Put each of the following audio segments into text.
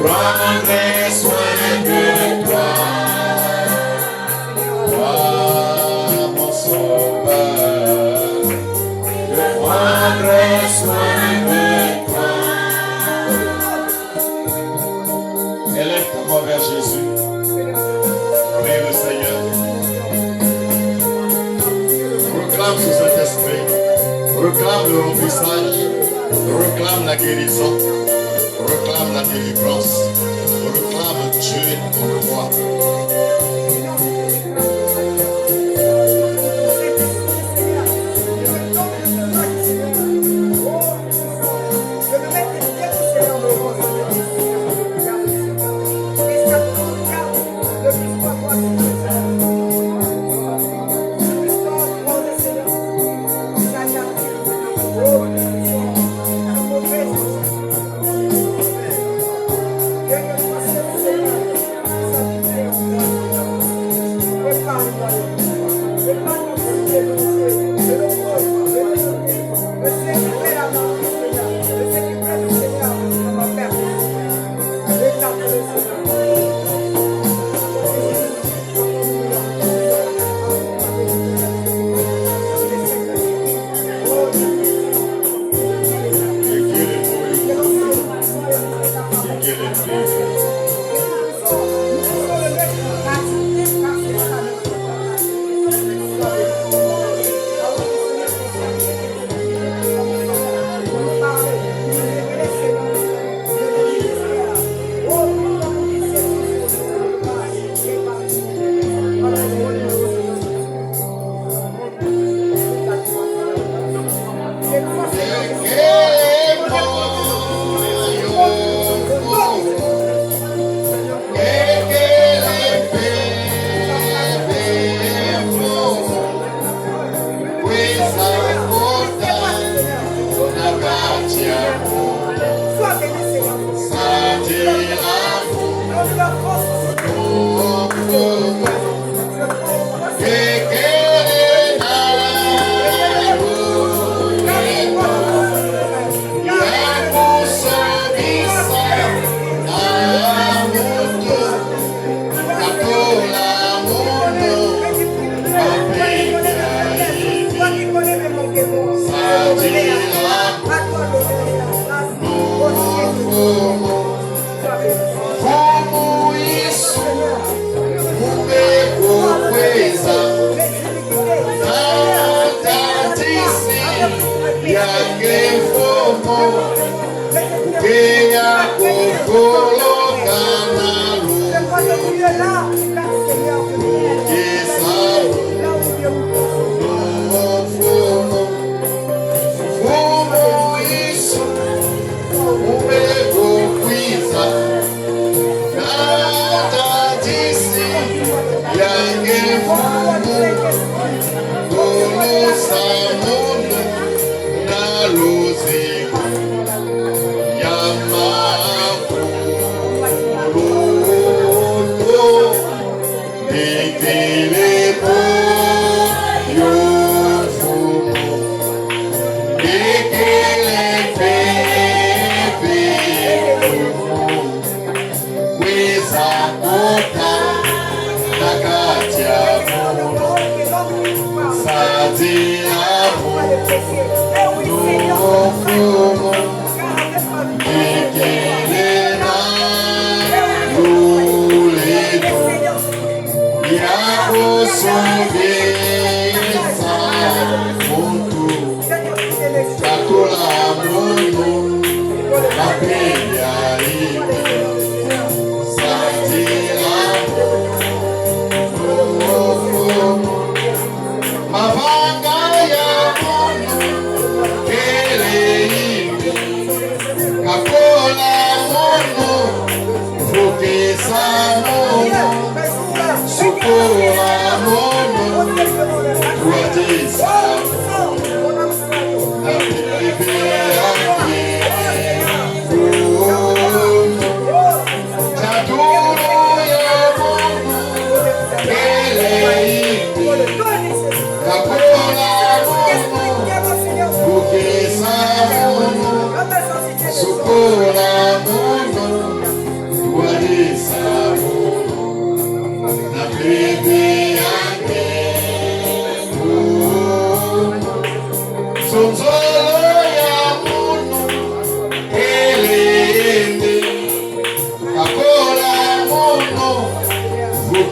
prendrai soin de toi. Toi, mon sauveur, je prendrai soin de toi. Élève ta voix vers Jésus. Prie le Seigneur. Reclame ce Saint-Esprit. Reclame le remplissage. Reclame la guérison. Reclame la délivrance. Reclame Dieu en toi.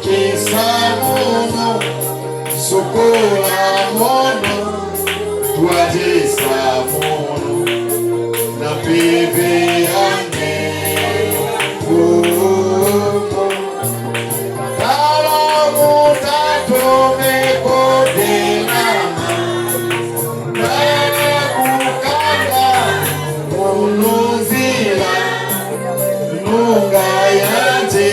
Kisa mono, sokola mono, tuadisa mono, na bebe ane, kala mutato me kodelama, na kukanga unuzila, nunga yate.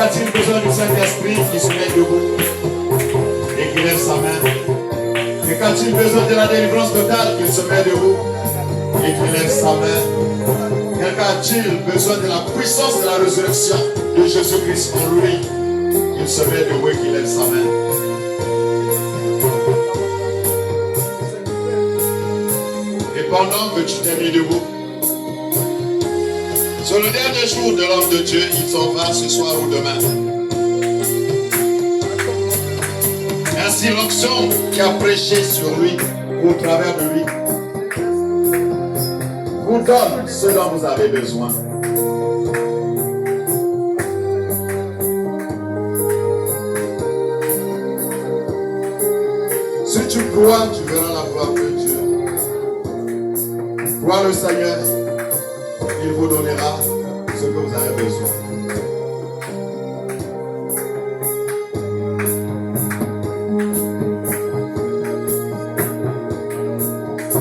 A-t-il besoin du Saint-Esprit qui se met debout et qui lève sa main? Et qu'a-t-il besoin de la délivrance totale qui se met debout et qui lève sa main? Et qu'a-t-il besoin de la puissance de la résurrection de Jésus-Christ en lui? Il se met debout et qui lève sa main. Et pendant que tu t'es mis debout, sur le dernier jour de l'homme de Dieu, il s'en va ce soir ou demain. Ainsi, l'onction qui a prêché sur lui, au travers de lui, vous donne ce dont vous avez besoin. Si tu crois, tu verras la gloire de Dieu. Crois le Seigneur. Il vous donnera ce que vous avez besoin.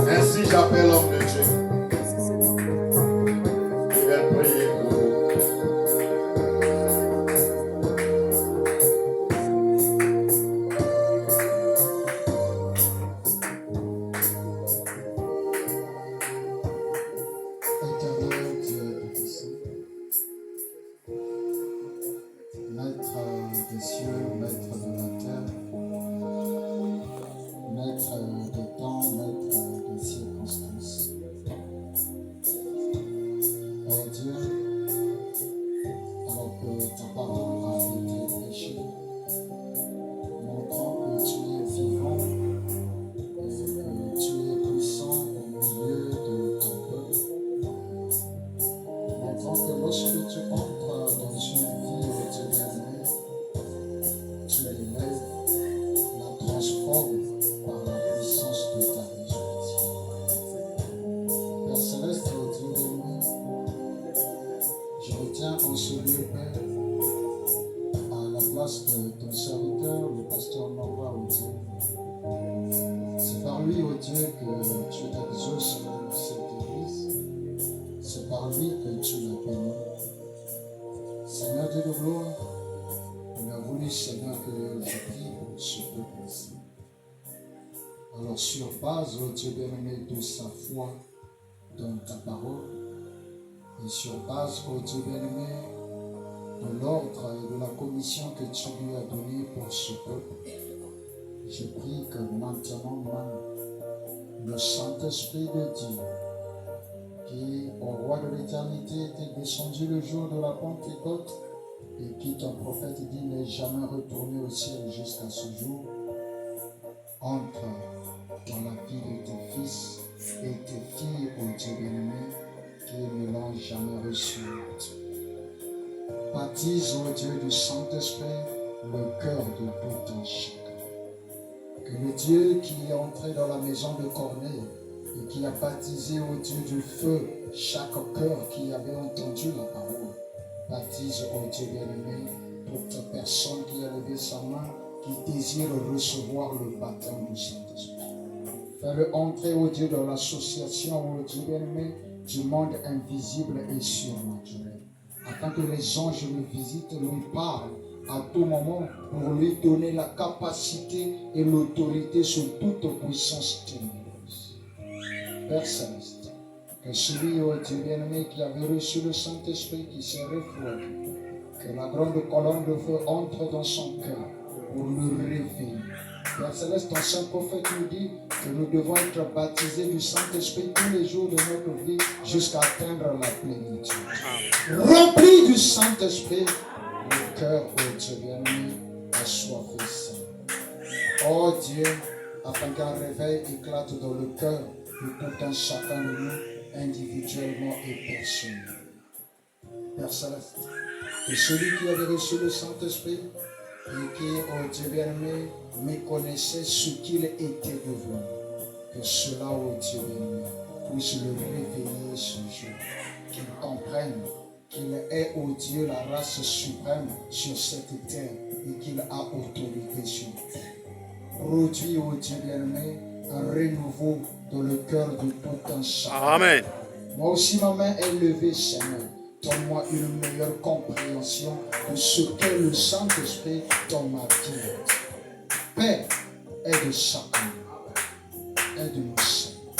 Ainsi, j'appelle l'homme de Dieu. Il va prier pour vous. Sur base, oh Dieu bien-aimé, de sa foi dans ta parole, et sur base, oh Dieu bien-aimé, de l'ordre et de la commission que tu lui as donnée pour ce peuple, je prie que maintenant même, le Saint-Esprit de Dieu, qui au roi de l'éternité était descendu le jour de la Pentecôte, et qui ton prophète dit n'est jamais retourné au ciel jusqu'à ce jour, entre dans la vie de tes fils et tes filles, ô Dieu bien-aimé, qui ne l'ont jamais reçu. Baptise, ô Dieu du Saint-Esprit, le cœur de tout un chacun. Que le Dieu qui est entré dans la maison de Corneille et qui a baptisé, ô Dieu du feu, chaque cœur qui avait entendu la parole, baptise, ô Dieu bien-aimé, toute personne qui a levé sa main, qui désirent recevoir le baptême du Saint-Esprit. Fais-le entrer, ô Dieu, dans l'association, ô Dieu bien-aimé, du monde invisible et surnaturel, afin que les anges le visitent, lui parlent à tout moment pour lui donner la capacité et l'autorité sur toute puissance ténébreuse. Père Céleste, que celui, ô Dieu bien-aimé, qui avait reçu le Saint-Esprit, qui s'est refroidi, que la grande colonne de feu entre dans son cœur pour le réveiller. Père Céleste, ton saint prophète nous dit que nous devons être baptisés du Saint-Esprit tous les jours de notre vie jusqu'à atteindre la plénitude. Rempli du Saint-Esprit, le cœur, ô Dieu bien-aimé, assoiffé Saint. Oh Dieu, afin qu'un réveil éclate dans le cœur de tout un chacun de nous, individuellement et personnellement. Père Céleste, que celui qui avait reçu le Saint-Esprit et qui, ô Dieu bien-aimé, méconnaissait ce qu'il était devenu, que cela, ô Dieu bien-aimé, puisse le réveiller ce jour, qu'il comprenne qu'il est, ô Dieu, la race suprême sur cette terre et qu'il a autorité sur terre. Produis, ô Dieu bien-aimé, un renouveau dans le cœur de tout un chacun. Amen. Moi aussi, ma main est levée, Seigneur. Donne-moi une meilleure compréhension de ce qu'est le Saint-Esprit dans ma vie. Père, aide chacun. Aide-nous, Seigneur.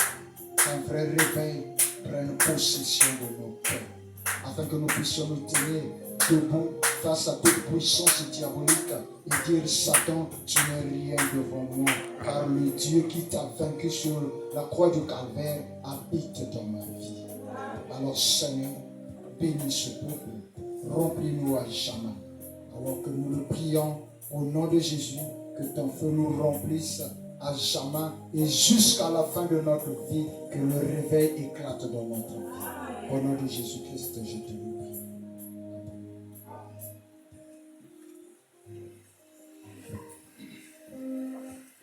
Qu'un vrai réveil prenne possession de nos cœurs, afin que nous puissions nous tenir debout face à toute puissance diabolique et dire: Satan, tu n'es rien devant moi, car le Dieu qui t'a vaincu sur la croix du Calvaire habite dans ma vie. Alors, Seigneur, bénis ce peuple, remplis-nous à jamais. Alors que nous le prions au nom de Jésus, que ton feu nous remplisse à jamais et jusqu'à la fin de notre vie, que le réveil éclate dans notre vie. Au nom de Jésus-Christ, je te prie.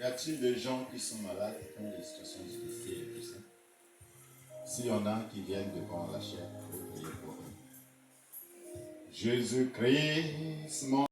Y a-t-il des gens qui sont malades, qui ont des situations difficiles et tout ça? S'il y en a qui viennent devant la chair, pour prier pour eux. Jésus-Christ, mon